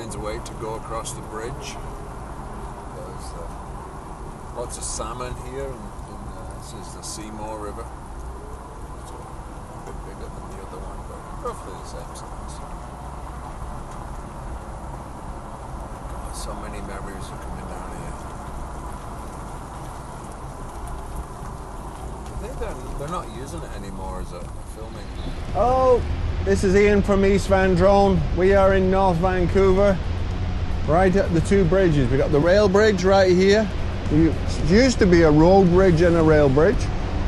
finds a way to go across the bridge. There's lots of salmon here, and this is the Seymour River. It's a bit bigger than the other one, but roughly the same size. God, so many memories are coming down here. I think they're not using it anymore as a filming. Oh, this is Ian from East Van Drone. We are in North Vancouver, right at the two bridges. We got the rail bridge right here. It used to be a road bridge and a rail bridge.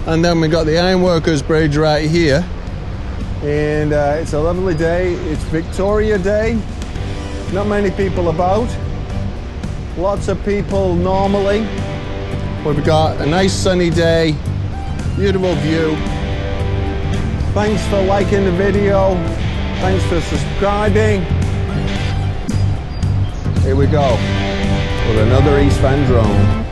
And then we got the Ironworkers Bridge right here. And it's a lovely day. It's Victoria Day. Not many people about. Lots of people normally. We've got a nice sunny day. Beautiful view. Thanks for liking the video. Thanks for subscribing. Here we go with another East Van Drone.